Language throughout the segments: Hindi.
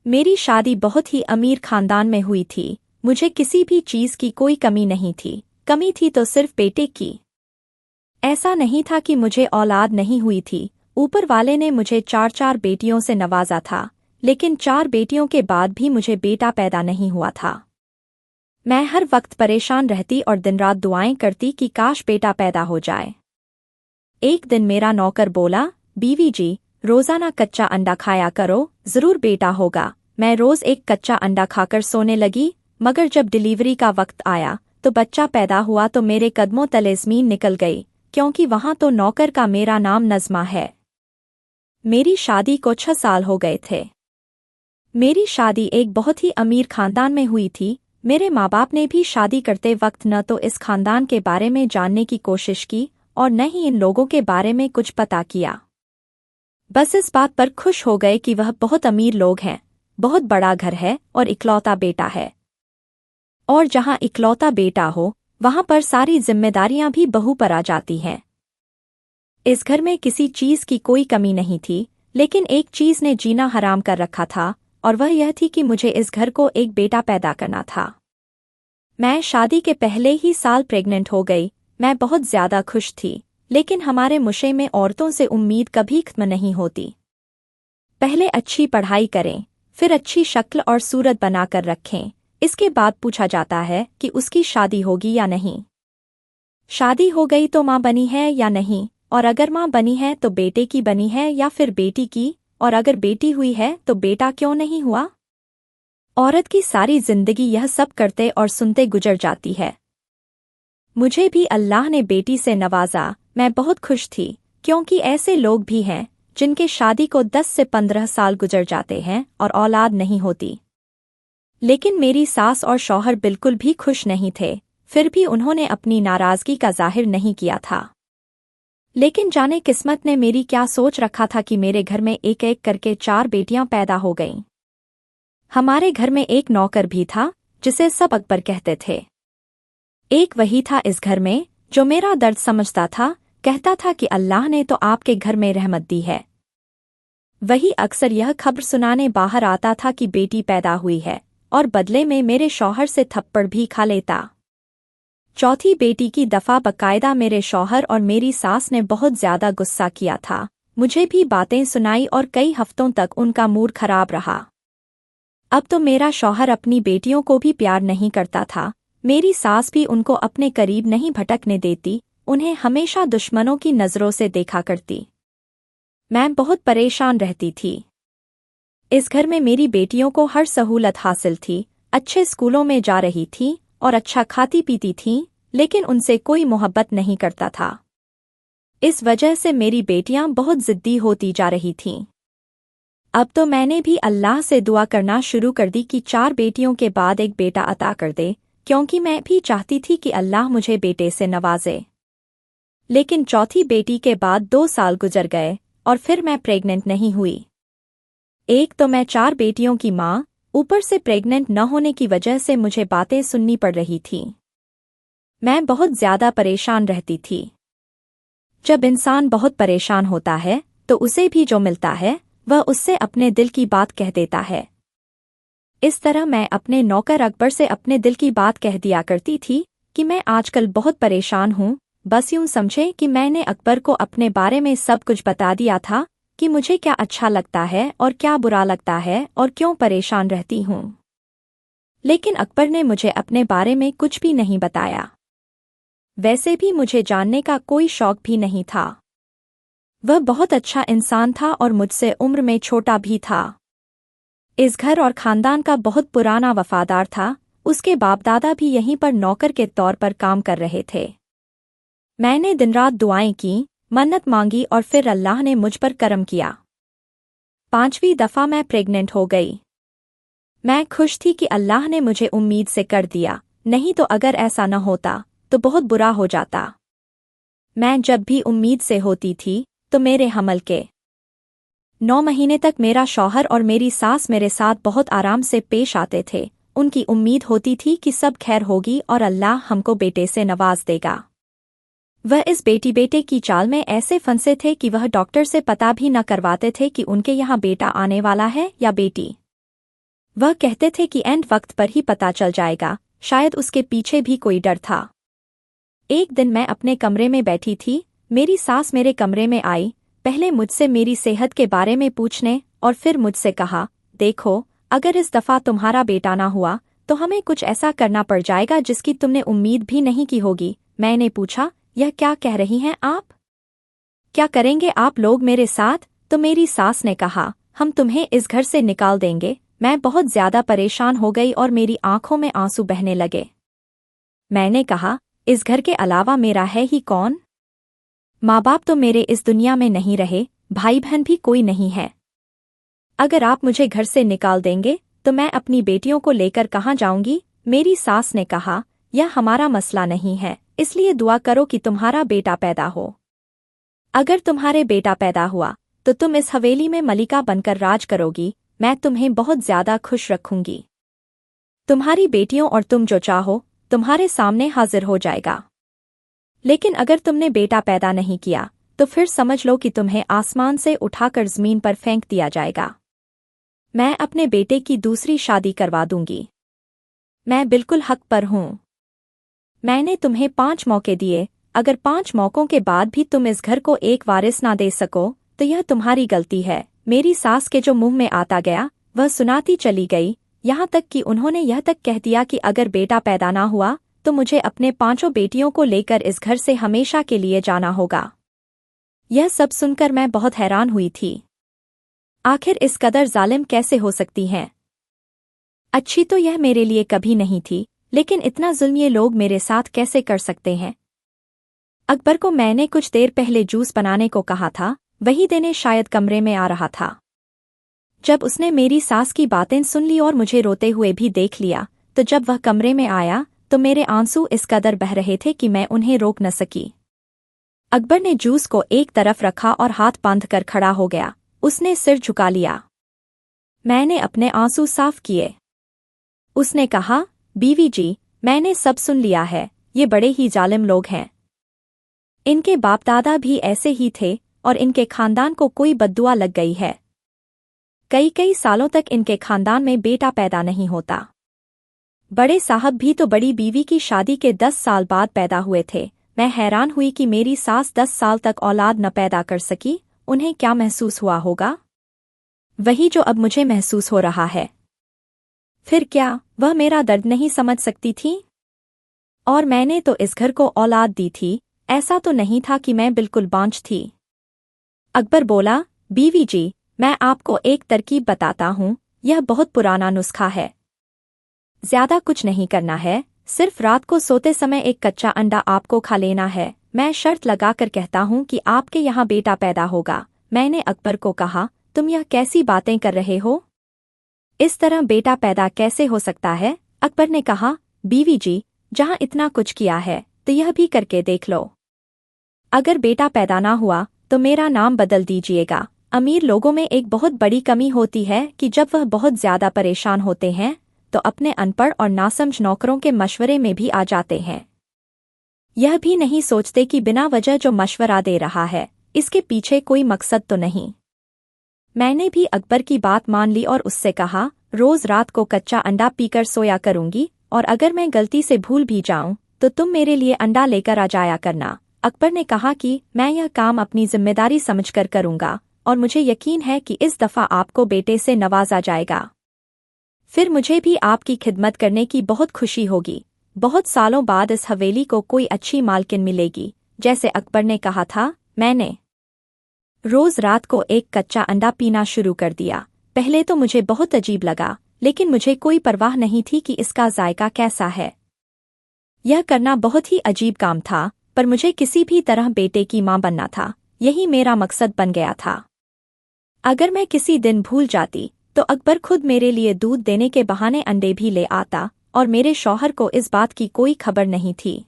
मेरी शादी बहुत ही अमीर खानदान में हुई थी। मुझे किसी भी चीज की कोई कमी नहीं थी। कमी थी तो सिर्फ बेटे की। ऐसा नहीं था कि मुझे औलाद नहीं हुई थी। ऊपर वाले ने मुझे 4-4 बेटियों से नवाजा था, लेकिन 4 बेटियों के बाद भी मुझे बेटा पैदा नहीं हुआ था। मैं हर वक्त परेशान रहती और दिन रात दुआएं करती कि काश बेटा पैदा हो जाए। एक दिन मेरा नौकर बोला, बीवी जी, रोजाना कच्चा अंडा खाया करो, जरूर बेटा होगा। मैं रोज एक कच्चा अंडा खाकर सोने लगी, मगर जब डिलीवरी का वक्त आया तो बच्चा पैदा हुआ तो मेरे कदमों तले ज़मीन निकल गई, क्योंकि वहां तो नौकर का मेरा नाम नज़मा है। मेरी शादी को 6 साल हो गए थे। मेरी शादी एक बहुत ही अमीर खानदान में हुई थी। मेरे माँ बाप ने भी शादी करते वक्त न तो इस खानदान के बारे में जानने की कोशिश की और न ही इन लोगों के बारे में कुछ पता किया। बस इस बात पर खुश हो गए कि वह बहुत अमीर लोग हैं, बहुत बड़ा घर है और इकलौता बेटा है। और जहां इकलौता बेटा हो, वहां पर सारी जिम्मेदारियां भी बहू पर आ जाती हैं। इस घर में किसी चीज की कोई कमी नहीं थी, लेकिन एक चीज ने जीना हराम कर रखा था, और वह यह थी कि मुझे इस घर को एक बेटा पैदा करना था। मैं शादी के पहले ही साल प्रेग्नेंट हो गई। मैं बहुत ज्यादा खुश थी, लेकिन हमारे मुशे में औरतों से उम्मीद कभी खत्म नहीं होती। पहले अच्छी पढ़ाई करें, फिर अच्छी शक्ल और सूरत बनाकर रखें, इसके बाद पूछा जाता है कि उसकी शादी होगी या नहीं। शादी हो गई तो माँ बनी है या नहीं, और अगर माँ बनी है तो बेटे की बनी है या फिर बेटी की, और अगर बेटी हुई है तो बेटा क्यों नहीं हुआ। औरत की सारी जिंदगी यह सब करते और सुनते गुजर जाती है। मुझे भी अल्लाह ने बेटी से नवाजा। मैं बहुत खुश थी, क्योंकि ऐसे लोग भी हैं जिनके शादी को 10 से 15 साल गुजर जाते हैं और औलाद नहीं होती। लेकिन मेरी सास और शौहर बिल्कुल भी खुश नहीं थे, फिर भी उन्होंने अपनी नाराजगी का जाहिर नहीं किया था। लेकिन जाने किस्मत ने मेरी क्या सोच रखा था कि मेरे घर में एक एक करके 4 बेटियां पैदा हो गईं। हमारे घर में एक नौकर भी था, जिसे सब अकबर कहते थे। एक वही था इस घर में जो मेरा दर्द समझता था, कहता था कि अल्लाह ने तो आपके घर में रहमत दी है। वही अक्सर यह खबर सुनाने बाहर आता था कि बेटी पैदा हुई है, और बदले में मेरे शौहर से थप्पड़ भी खा लेता। चौथी बेटी की दफा बकायदा मेरे शौहर और मेरी सास ने बहुत ज्यादा गुस्सा किया था, मुझे भी बातें सुनाई और कई हफ्तों तक उनका मूड खराब रहा। अब तो मेरा शौहर अपनी बेटियों को भी प्यार नहीं करता था। मेरी सास भी उनको अपने करीब नहीं भटकने देती, उन्हें हमेशा दुश्मनों की नज़रों से देखा करती। मैं बहुत परेशान रहती थी। इस घर में मेरी बेटियों को हर सहूलत हासिल थी, अच्छे स्कूलों में जा रही थी और अच्छा खाती पीती थीं, लेकिन उनसे कोई मोहब्बत नहीं करता था। इस वजह से मेरी बेटियां बहुत जिद्दी होती जा रही थीं। अब तो मैंने भी अल्लाह से दुआ करना शुरू कर दी कि 4 बेटियों के बाद एक बेटा अता कर दे, क्योंकि मैं भी चाहती थी कि अल्लाह मुझे बेटे से नवाजे। लेकिन चौथी बेटी के बाद 2 साल गुजर गए और फिर मैं प्रेग्नेंट नहीं हुई। एक तो मैं 4 बेटियों की माँ, ऊपर से प्रेग्नेंट न होने की वजह से मुझे बातें सुननी पड़ रही थीं। मैं बहुत ज्यादा परेशान रहती थी। जब इंसान बहुत परेशान होता है तो उसे भी जो मिलता है वह उससे अपने दिल की बात कह देता है। इस तरह मैं अपने नौकर अकबर से अपने दिल की बात कह दिया करती थी कि मैं आजकल बहुत परेशान हूँ। बस यूं समझे कि मैंने अकबर को अपने बारे में सब कुछ बता दिया था कि मुझे क्या अच्छा लगता है और क्या बुरा लगता है और क्यों परेशान रहती हूँ। लेकिन अकबर ने मुझे अपने बारे में कुछ भी नहीं बताया। वैसे भी मुझे जानने का कोई शौक भी नहीं था। वह बहुत अच्छा इंसान था और मुझसे उम्र में छोटा भी था। इस घर और खानदान का बहुत पुराना वफादार था। उसके बाप दादा भी यहीं पर नौकर के तौर पर काम कर रहे थे। मैंने दिन रात दुआएं की, मन्नत मांगी और फिर अल्लाह ने मुझ पर करम किया। 5वीं दफा मैं प्रेग्नेंट हो गई। मैं खुश थी कि अल्लाह ने मुझे उम्मीद से कर दिया, नहीं तो अगर ऐसा न होता तो बहुत बुरा हो जाता। मैं जब भी उम्मीद से होती थी तो मेरे हमल के 9 महीने तक मेरा शौहर और मेरी सास मेरे साथ बहुत आराम से पेश आते थे। उनकी उम्मीद होती थी कि सब खैर होगी और अल्लाह हमको बेटे से नवाज देगा। वह इस बेटी बेटे की चाल में ऐसे फंसे थे कि वह डॉक्टर से पता भी न करवाते थे कि उनके यहाँ बेटा आने वाला है या बेटी। वह कहते थे कि एंड वक्त पर ही पता चल जाएगा, शायद उसके पीछे भी कोई डर था। एक दिन मैं अपने कमरे में बैठी थी, मेरी सास मेरे कमरे में आई, पहले मुझसे मेरी सेहत के बारे में पूछने और फिर मुझसे कहा, देखो, अगर इस दफ़ा तुम्हारा बेटा ना हुआ तो हमें कुछ ऐसा करना पड़ जाएगा जिसकी तुमने उम्मीद भी नहीं की होगी। मैंने पूछा, यह क्या कह रही हैं आप? क्या करेंगे आप लोग मेरे साथ? तो मेरी सास ने कहा, हम तुम्हें इस घर से निकाल देंगे। मैं बहुत ज्यादा परेशान हो गई और मेरी आंखों में आंसू बहने लगे। मैंने कहा, इस घर के अलावा मेरा है ही कौन? माँ बाप तो मेरे इस दुनिया में नहीं रहे, भाई बहन भी कोई नहीं है। अगर आप मुझे घर से निकाल देंगे तो मैं अपनी बेटियों को लेकर कहाँ जाऊंगी? मेरी सास ने कहा, यह हमारा मसला नहीं है, इसलिए दुआ करो कि तुम्हारा बेटा पैदा हो। अगर तुम्हारे बेटा पैदा हुआ तो तुम इस हवेली में मलिका बनकर राज करोगी। मैं तुम्हें बहुत ज्यादा खुश रखूंगी। तुम्हारी बेटियों और तुम जो चाहो तुम्हारे सामने हाजिर हो जाएगा। लेकिन अगर तुमने बेटा पैदा नहीं किया तो फिर समझ लो कि तुम्हें आसमान से उठाकर जमीन पर फेंक दिया जाएगा। मैं अपने बेटे की दूसरी शादी करवा दूंगी। मैं बिल्कुल हक पर हूं। मैंने तुम्हें 5 मौके दिए, अगर 5 मौकों के बाद भी तुम इस घर को एक वारिस ना दे सको तो यह तुम्हारी गलती है। मेरी सास के जो मुंह में आता गया वह सुनाती चली गई, यहाँ तक कि उन्होंने यह तक कह दिया कि अगर बेटा पैदा ना हुआ तो मुझे अपने 5 बेटियों को लेकर इस घर से हमेशा के लिए जाना होगा। यह सब सुनकर मैं बहुत हैरान हुई थी। आखिर इस कदर जालिम कैसे हो सकती हैं? अच्छी तो यह मेरे लिए कभी नहीं थी, लेकिन इतना जुल्म ये लोग मेरे साथ कैसे कर सकते हैं? अकबर को मैंने कुछ देर पहले जूस बनाने को कहा था, वही देने शायद कमरे में आ रहा था। जब उसने मेरी सास की बातें सुन ली और मुझे रोते हुए भी देख लिया, तो जब वह कमरे में आया तो मेरे आंसू इस कदर बह रहे थे कि मैं उन्हें रोक न सकी। अकबर ने जूस को एक तरफ रखा और हाथ बांधकर खड़ा हो गया। उसने सिर झुका लिया। मैंने अपने आंसू साफ किए। उसने कहा, बीवी जी, मैंने सब सुन लिया है, ये बड़े ही जालिम लोग हैं। इनके बाप दादा भी ऐसे ही थे और इनके खानदान को कोई बद्दुआ लग गई है। कई कई सालों तक इनके खानदान में बेटा पैदा नहीं होता। बड़े साहब भी तो बड़ी बीवी की शादी के 10 साल बाद पैदा हुए थे। मैं हैरान हुई कि मेरी सास 10 साल तक औलाद न पैदा कर सकी। उन्हें क्या महसूस हुआ होगा? वही जो अब मुझे महसूस हो रहा है। फिर क्या वह मेरा दर्द नहीं समझ सकती थी? और मैंने तो इस घर को औलाद दी थी, ऐसा तो नहीं था कि मैं बिल्कुल बांझ थी। अकबर बोला, बीवी जी, मैं आपको एक तरकीब बताता हूँ, यह बहुत पुराना नुस्खा है। ज्यादा कुछ नहीं करना है, सिर्फ रात को सोते समय एक कच्चा अंडा आपको खा लेना है। मैं शर्त लगाकर कहता हूँ कि आपके यहाँ बेटा पैदा होगा। मैंने अकबर को कहा, तुम यह कैसी बातें कर रहे हो? इस तरह बेटा पैदा कैसे हो सकता है? अकबर ने कहा, बीवी जी, जहाँ इतना कुछ किया है तो यह भी करके देख लो। अगर बेटा पैदा ना हुआ तो मेरा नाम बदल दीजिएगा। अमीर लोगों में एक बहुत बड़ी कमी होती है कि जब वह बहुत ज्यादा परेशान होते हैं तो अपने अनपढ़ और नासमझ नौकरों के मशवरे में भी आ जाते हैं। यह भी नहीं सोचते कि बिना वजह जो मशवरा दे रहा है इसके पीछे कोई मकसद तो नहीं। मैंने भी अकबर की बात मान ली और उससे कहा, रोज रात को कच्चा अंडा पीकर सोया करूंगी और अगर मैं गलती से भूल भी जाऊं तो तुम मेरे लिए अंडा लेकर आ जाया करना। अकबर ने कहा कि मैं यह काम अपनी जिम्मेदारी समझकर करूंगा और मुझे यकीन है कि इस दफा आपको बेटे से नवाजा जाएगा। फिर मुझे भी आपकी खिदमत करने की बहुत खुशी होगी। बहुत सालों बाद इस हवेली को कोई अच्छी मालकिन मिलेगी। जैसे अकबर ने कहा था, मैंने रोज रात को एक कच्चा अंडा पीना शुरू कर दिया। पहले तो मुझे बहुत अजीब लगा, लेकिन मुझे कोई परवाह नहीं थी कि इसका जायका कैसा है। यह करना बहुत ही अजीब काम था, पर मुझे किसी भी तरह बेटे की मां बनना था। यही मेरा मकसद बन गया था। अगर मैं किसी दिन भूल जाती तो अकबर खुद मेरे लिए दूध देने के बहाने अंडे भी ले आता और मेरे शौहर को इस बात की कोई खबर नहीं थी।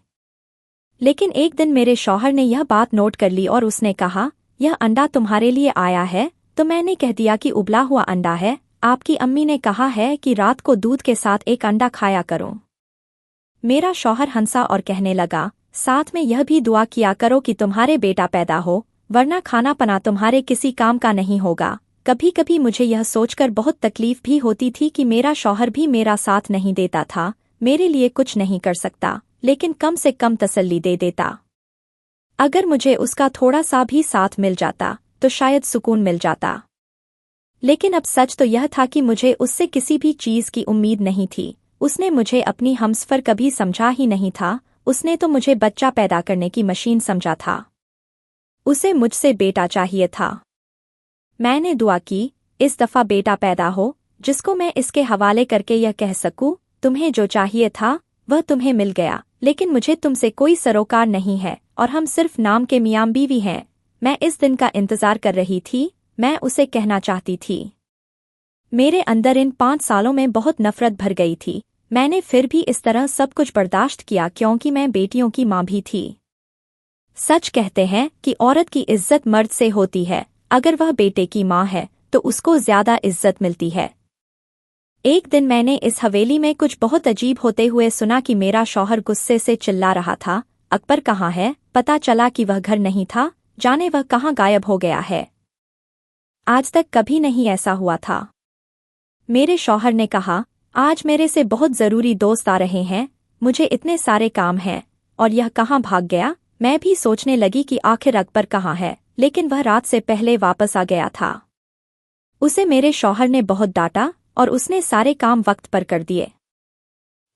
लेकिन एक दिन मेरे शौहर ने यह बात नोट कर ली और उसने कहा, यह अंडा तुम्हारे लिए आया है। तो मैंने कह दिया कि उबला हुआ अंडा है। आपकी अम्मी ने कहा है कि रात को दूध के साथ एक अंडा खाया करो। मेरा शौहर हंसा और कहने लगा, साथ में यह भी दुआ किया करो कि तुम्हारे बेटा पैदा हो, वरना खाना पना तुम्हारे किसी काम का नहीं होगा। कभी कभी मुझे यह सोचकर बहुत तकलीफ भी होती थी कि मेरा शौहर भी मेरा साथ नहीं देता था, मेरे लिए कुछ नहीं कर सकता, लेकिन कम से कम तसल्ली दे देता। अगर मुझे उसका थोड़ा सा भी साथ मिल जाता तो शायद सुकून मिल जाता। लेकिन अब सच तो यह था कि मुझे उससे किसी भी चीज की उम्मीद नहीं थी। उसने मुझे अपनी हमसफर कभी समझा ही नहीं था। उसने तो मुझे बच्चा पैदा करने की मशीन समझा था। उसे मुझसे बेटा चाहिए था। मैंने दुआ की, इस दफा बेटा पैदा हो जिसको मैं इसके हवाले करके यह कह सकूं, तुम्हें जो चाहिए था वह तुम्हें मिल गया, लेकिन मुझे तुमसे कोई सरोकार नहीं है और हम सिर्फ नाम के मियाँ बीवी हैं। मैं इस दिन का इंतजार कर रही थी। मैं उसे कहना चाहती थी। मेरे अंदर इन 5 सालों में बहुत नफरत भर गई थी। मैंने फिर भी इस तरह सब कुछ बर्दाश्त किया क्योंकि मैं बेटियों की माँ भी थी। सच कहते हैं कि औरत की इज्जत मर्द से होती है। अगर वह बेटे की माँ है तो उसको ज्यादा इज्जत मिलती है। एक दिन मैंने इस हवेली में कुछ बहुत अजीब होते हुए सुना कि मेरा शौहर गुस्से से चिल्ला रहा था, अकबर कहाँ है? पता चला कि वह घर नहीं था। जाने वह कहाँ गायब हो गया है। आज तक कभी नहीं ऐसा हुआ था। मेरे शौहर ने कहा, आज मेरे से बहुत जरूरी दोस्त आ रहे हैं, मुझे इतने सारे काम हैं, और यह कहाँ भाग गया? मैं भी सोचने लगी कि आखिर अकबर कहाँ है, लेकिन वह रात से पहले वापस आ गया था। उसे मेरे शौहर ने बहुत डांटा और उसने सारे काम वक्त पर कर दिए।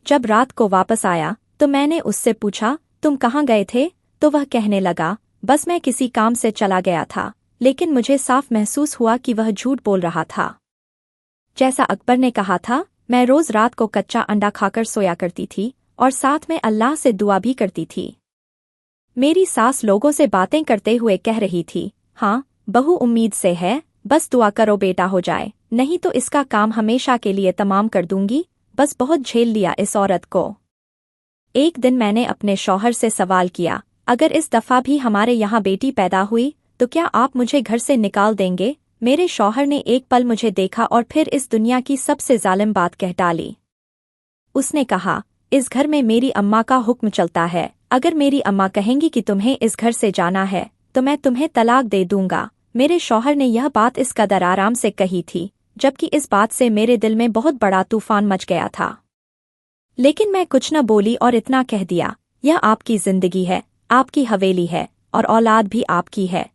जब रात को वापस आया तो मैंने उससे पूछा, तुम कहाँ गए थे? तो वह कहने लगा, बस मैं किसी काम से चला गया था। लेकिन मुझे साफ महसूस हुआ कि वह झूठ बोल रहा था। जैसा अकबर ने कहा था, मैं रोज रात को कच्चा अंडा खाकर सोया करती थी और साथ में अल्लाह से दुआ भी करती थी। मेरी सास लोगों से बातें करते हुए कह रही थी, हाँ, बहू उम्मीद से है, बस दुआ करो बेटा हो जाए, नहीं तो इसका काम हमेशा के लिए तमाम कर दूंगी। बस बहुत झेल लिया इस औरत को। एक दिन मैंने अपने शौहर से सवाल किया, अगर इस दफा भी हमारे यहाँ बेटी पैदा हुई तो क्या आप मुझे घर से निकाल देंगे? मेरे शौहर ने एक पल मुझे देखा और फिर इस दुनिया की सबसे जालिम बात कह डाली। उसने कहा, इस घर में मेरी अम्मा का हुक्म चलता है। अगर मेरी अम्मा कहेंगी कि तुम्हें इस घर से जाना है तो मैं तुम्हें तलाक दे दूंगा। मेरे शौहर ने यह बात इस कदर आराम से कही थी, जबकि इस बात से मेरे दिल में बहुत बड़ा तूफान मच गया था। लेकिन मैं कुछ न बोली और इतना कह दिया, यह आपकी जिंदगी है, आपकी हवेली है और औलाद भी आपकी है।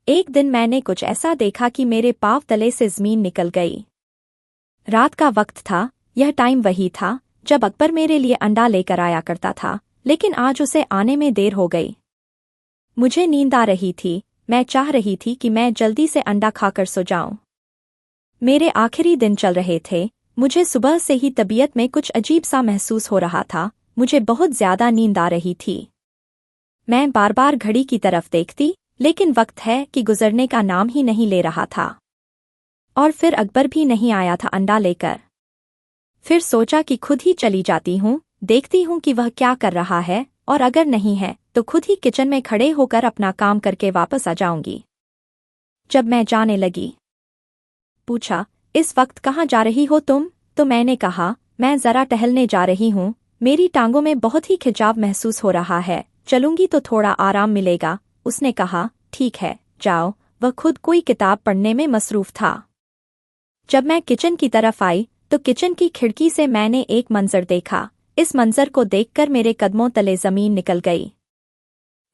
एक दिन मैंने कुछ ऐसा देखा कि मेरे पाँव तले से जमीन निकल गई। रात का वक्त था। यह टाइम वही था जब अकबर मेरे लिए अंडा लेकर आया करता था, लेकिन आज उसे आने में देर हो गई। मुझे नींद आ रही थी। मैं चाह रही थी कि मैं जल्दी से अंडा खाकर सो जाऊं। मेरे आखिरी दिन चल रहे थे। मुझे सुबह से ही तबीयत में कुछ अजीब सा महसूस हो रहा था। मुझे बहुत ज्यादा नींद आ रही थी। मैं बार बार घड़ी की तरफ देखती, लेकिन वक्त है कि गुजरने का नाम ही नहीं ले रहा था। और फिर अकबर भी नहीं आया था अंडा लेकर। फिर सोचा कि खुद ही चली जाती हूँ, देखती हूँ कि वह क्या कर रहा है, और अगर नहीं है तो खुद ही किचन में खड़े होकर अपना काम करके वापस आ जाऊंगी। जब मैं जाने लगी, पूछा, इस वक्त कहाँ जा रही हो तुम? तो मैंने कहा, मैं जरा टहलने जा रही हूँ, मेरी टांगों में बहुत ही खिंचाव महसूस हो रहा है, चलूंगी तो थोड़ा आराम मिलेगा। उसने कहा, ठीक है, जाओ। वह खुद कोई किताब पढ़ने में मसरूफ था। जब मैं किचन की तरफ आई तो किचन की खिड़की से मैंने एक मंजर देखा। इस मंजर को देखकर मेरे कदमों तले जमीन निकल गई।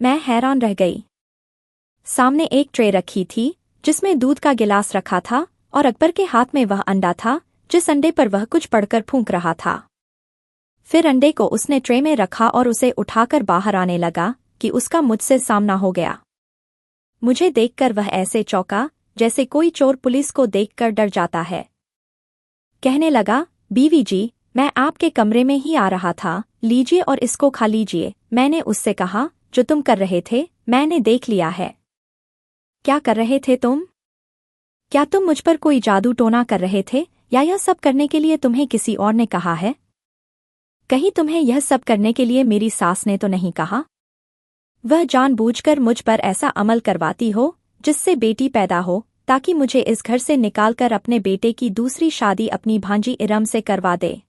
मैं हैरान रह गई। सामने एक ट्रे रखी थी जिसमें दूध का गिलास रखा था और अकबर के हाथ में वह अंडा था जिस अंडे पर वह कुछ पढ़कर फूंक रहा था। फिर अंडे को उसने ट्रे में रखा और उसे उठाकर बाहर आने लगा कि उसका मुझसे सामना हो गया। मुझे देखकर वह ऐसे चौंका जैसे कोई चोर पुलिस को देखकर डर जाता है। कहने लगा, बीवी जी, मैं आपके कमरे में ही आ रहा था, लीजिए और इसको खा लीजिए। मैंने उससे कहा, जो तुम कर रहे थे मैंने देख लिया है। क्या कर रहे थे तुम? क्या तुम मुझ पर कोई जादू टोना कर रहे थे, या यह सब करने के लिए तुम्हें किसी और ने कहा है? कहीं तुम्हें यह सब करने के लिए मेरी सास ने तो नहीं कहा? वह जानबूझकर मुझ पर ऐसा अमल करवाती हो जिससे बेटी पैदा हो, ताकि मुझे इस घर से निकालकर अपने बेटे की दूसरी शादी अपनी भांजी इरम से करवा दे।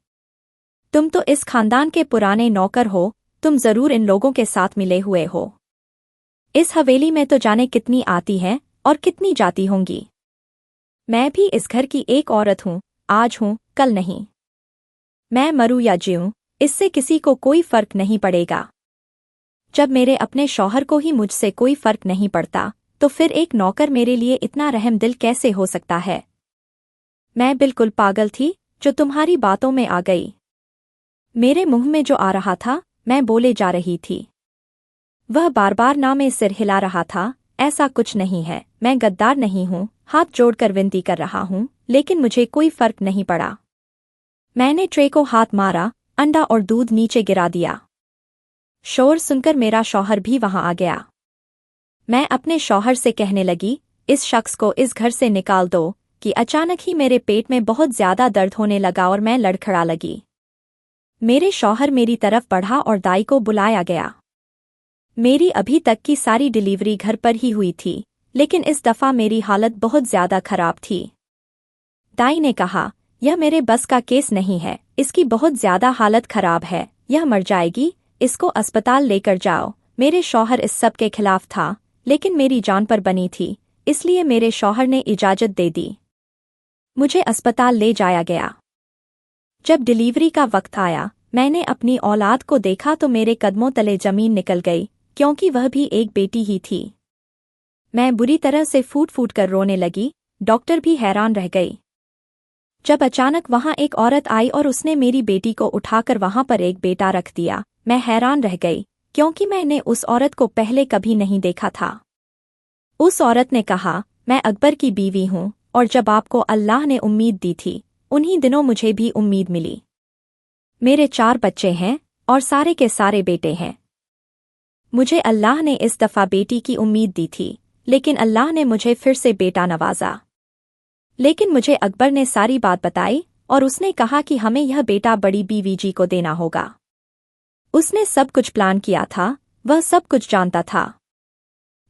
तुम तो इस खानदान के पुराने नौकर हो, तुम जरूर इन लोगों के साथ मिले हुए हो। इस हवेली में तो जाने कितनी आती हैं और कितनी जाती होंगी। मैं भी इस घर की एक औरत हूँ, आज हूँ कल नहीं। मैं मरूं या जीऊं, इससे किसी को कोई फर्क नहीं पड़ेगा। जब मेरे अपने शौहर को ही मुझसे कोई फर्क नहीं पड़ता, तो फिर एक नौकर मेरे लिए इतना रहमदिल कैसे हो सकता है। मैं बिल्कुल पागल थी जो तुम्हारी बातों में आ गई। मेरे मुंह में जो आ रहा था मैं बोले जा रही थी। वह बार बार ना में सिर हिला रहा था। ऐसा कुछ नहीं है, मैं गद्दार नहीं हूँ, हाथ जोड़कर विनती कर रहा हूँ, लेकिन मुझे कोई फर्क नहीं पड़ा। मैंने ट्रे को हाथ मारा, अंडा और दूध नीचे गिरा दिया। शोर सुनकर मेरा शौहर भी वहां आ गया। मैं अपने शौहर से कहने लगी, इस शख्स को इस घर से निकाल दो, कि अचानक ही मेरे पेट में बहुत ज्यादा दर्द होने लगा और मैं लड़खड़ा लगी। मेरे शौहर मेरी तरफ बढ़ा और दाई को बुलाया गया। मेरी अभी तक की सारी डिलीवरी घर पर ही हुई थी, लेकिन इस दफा मेरी हालत बहुत ज्यादा खराब थी। दाई ने कहा, यह मेरे बस का केस नहीं है, इसकी बहुत ज्यादा हालत खराब है, यह मर जाएगी, इसको अस्पताल लेकर जाओ। मेरे शौहर इस सब के खिलाफ था, लेकिन मेरी जान पर बनी थी, इसलिए मेरे शौहर ने इजाजत दे दी। मुझे अस्पताल ले जाया गया। जब डिलीवरी का वक्त आया, मैंने अपनी औलाद को देखा तो मेरे कदमों तले जमीन निकल गई, क्योंकि वह भी एक बेटी ही थी। मैं बुरी तरह से फूट फूट कर रोने लगी, डॉक्टर भी हैरान रह गई। जब अचानक वहां एक औरत आई और उसने मेरी बेटी को उठाकर वहां पर एक बेटा रख दिया, मैं हैरान रह गई, क्योंकि मैंने उस औरत को पहले कभी नहीं देखा था। उस औरत ने कहा, मैं अकबर की बीवी हूँ, और जब आपको अल्लाह ने उम्मीद दी थी, उन्हीं दिनों मुझे भी उम्मीद मिली। मेरे 4 बच्चे हैं, और सारे के सारे बेटे हैं। मुझे अल्लाह ने इस दफा बेटी की उम्मीद दी थी, लेकिन अल्लाह ने मुझे फिर से बेटा नवाजा। लेकिन मुझे अकबर ने सारी बात बताई, और उसने कहा कि हमें यह बेटा बड़ी बीवी जी को देना होगा। उसने सब कुछ प्लान किया था, वह सब कुछ जानता था।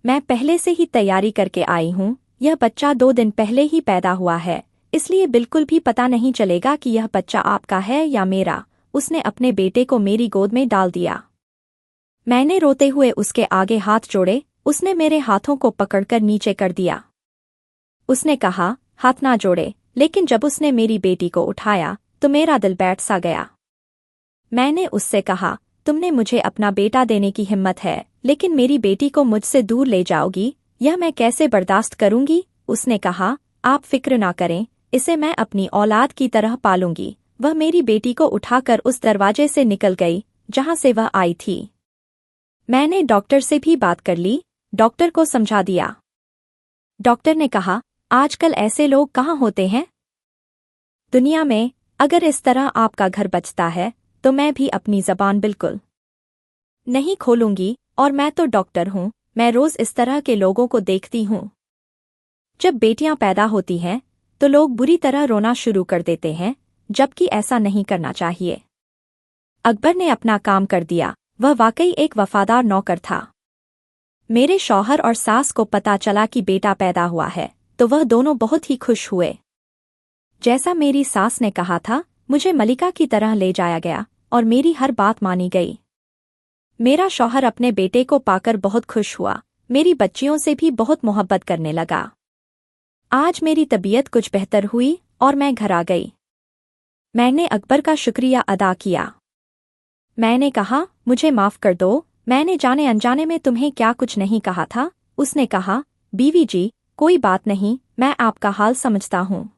मैं पहले से ही तैयारी करके आई हूँ, यह बच्चा 2 दिन पहले ही पैदा हुआ है, इसलिए बिल्कुल भी पता नहीं चलेगा कि यह बच्चा आपका है या मेरा। उसने अपने बेटे को मेरी गोद में डाल दिया। मैंने रोते हुए उसके आगे हाथ जोड़े, उसने मेरे हाथों को पकड़कर नीचे कर दिया। उसने कहा, हाथ ना जोड़े, लेकिन जब उसने मेरी बेटी को उठाया तो मेरा दिल बैठ सा गया। मैंने उससे कहा, तुमने मुझे अपना बेटा देने की हिम्मत है, लेकिन मेरी बेटी को मुझसे दूर ले जाओगी, यह मैं कैसे बर्दाश्त करूंगी। उसने कहा, आप फिक्र ना करें, इसे मैं अपनी औलाद की तरह पालूंगी। वह मेरी बेटी को उठाकर उस दरवाजे से निकल गई जहां से वह आई थी। मैंने डॉक्टर से भी बात कर ली, डॉक्टर को समझा दिया। डॉक्टर ने कहा, आजकल ऐसे लोग कहाँ होते हैं दुनिया में। अगर इस तरह आपका घर बचता है तो मैं भी अपनी जबान बिल्कुल नहीं खोलूंगी, और मैं तो डॉक्टर हूँ, मैं रोज इस तरह के लोगों को देखती हूँ। जब बेटियां पैदा होती हैं तो लोग बुरी तरह रोना शुरू कर देते हैं, जबकि ऐसा नहीं करना चाहिए। अकबर ने अपना काम कर दिया, वह वाकई एक वफादार नौकर था। मेरे शौहर और सास को पता चला कि बेटा पैदा हुआ है, तो वह दोनों बहुत ही खुश हुए। जैसा मेरी सास ने कहा था, मुझे मलिका की तरह ले जाया गया और मेरी हर बात मानी गई। मेरा शौहर अपने बेटे को पाकर बहुत खुश हुआ, मेरी बच्चियों से भी बहुत मोहब्बत करने लगा। आज मेरी तबीयत कुछ बेहतर हुई और मैं घर आ गई। मैंने अकबर का शुक्रिया अदा किया। मैंने कहा, मुझे माफ कर दो, मैंने जाने अनजाने में तुम्हें क्या कुछ नहीं कहा था। उसने कहा, बीवी जी, कोई बात नहीं, मैं आपका हाल समझता हूँ।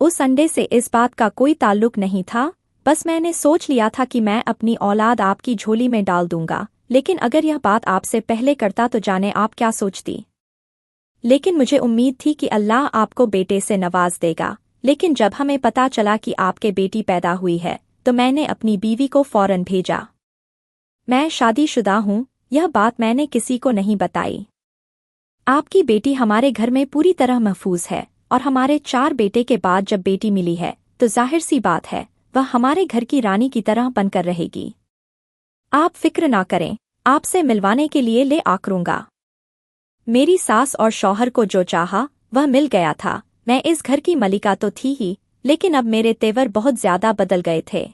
उस अंडे से इस बात का कोई ताल्लुक नहीं था, बस मैंने सोच लिया था कि मैं अपनी औलाद आपकी झोली में डाल दूंगा, लेकिन अगर यह बात आपसे पहले करता तो जाने आप क्या सोचती। लेकिन मुझे उम्मीद थी कि अल्लाह आपको बेटे से नवाज देगा, लेकिन जब हमें पता चला कि आपके बेटी पैदा हुई है तो मैंने अपनी बीवी को फौरन भेजा। मैं शादीशुदा हूँ, यह बात मैंने किसी को नहीं बताई। आपकी बेटी हमारे घर में पूरी तरह महफूज है, और हमारे 4 बेटे के बाद जब बेटी मिली है तो जाहिर सी बात है वह हमारे घर की रानी की तरह बनकर रहेगी। आप फिक्र ना करें, आपसे मिलवाने के लिए ले आकरूंगा। मेरी सास और शौहर को जो चाहा वह मिल गया था। मैं इस घर की मलिका तो थी ही, लेकिन अब मेरे तेवर बहुत ज्यादा बदल गए थे।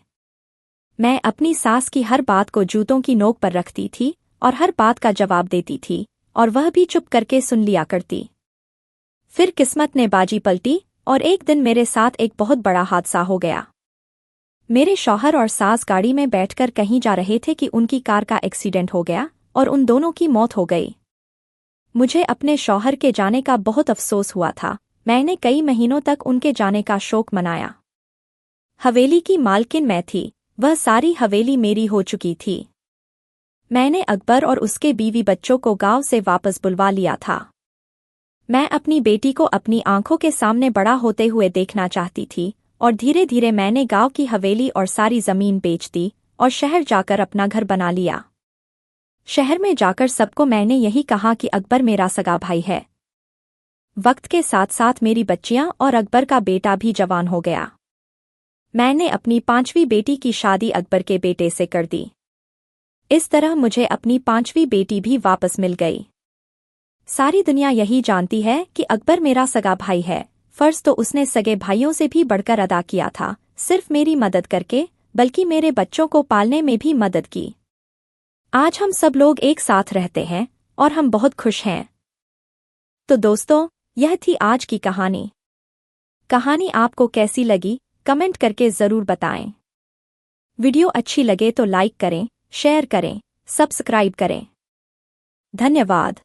मैं अपनी सास की हर बात को जूतों की नोक पर रखती थी और हर बात का जवाब देती थी, और वह भी चुप करके सुन लिया करती। फिर किस्मत ने बाजी पलटी और एक दिन मेरे साथ एक बहुत बड़ा हादसा हो गया। मेरे शौहर और सास गाड़ी में बैठकर कहीं जा रहे थे कि उनकी कार का एक्सीडेंट हो गया और उन दोनों की मौत हो गई। मुझे अपने शौहर के जाने का बहुत अफसोस हुआ था। मैंने कई महीनों तक उनके जाने का शोक मनाया। हवेली की मालकिन मैं थी, वह सारी हवेली मेरी हो चुकी थी। मैंने अकबर और उसके बीवी बच्चों को गांव से वापस बुलवा लिया था। मैं अपनी बेटी को अपनी आंखों के सामने बड़ा होते हुए देखना चाहती थी और धीरे धीरे मैंने गांव की हवेली और सारी जमीन बेच दी और शहर जाकर अपना घर बना लिया। शहर में जाकर सबको मैंने यही कहा कि अकबर मेरा सगा भाई है। वक्त के साथ साथ मेरी बच्चियां और अकबर का बेटा भी जवान हो गया। मैंने अपनी 5वीं बेटी की शादी अकबर के बेटे से कर दी। इस तरह मुझे अपनी 5वीं बेटी भी वापस मिल गई। सारी दुनिया यही जानती है कि अकबर मेरा सगा भाई है। फर्ज तो उसने सगे भाइयों से भी बढ़कर अदा किया था, सिर्फ मेरी मदद करके, बल्कि मेरे बच्चों को पालने में भी मदद की। आज हम सब लोग एक साथ रहते हैं और हम बहुत खुश हैं। तो दोस्तों, यह थी आज की कहानी। कहानी आपको कैसी लगी कमेंट करके ज़रूर बताएं। वीडियो अच्छी लगे तो लाइक करें, शेयर करें, सब्सक्राइब करें। धन्यवाद।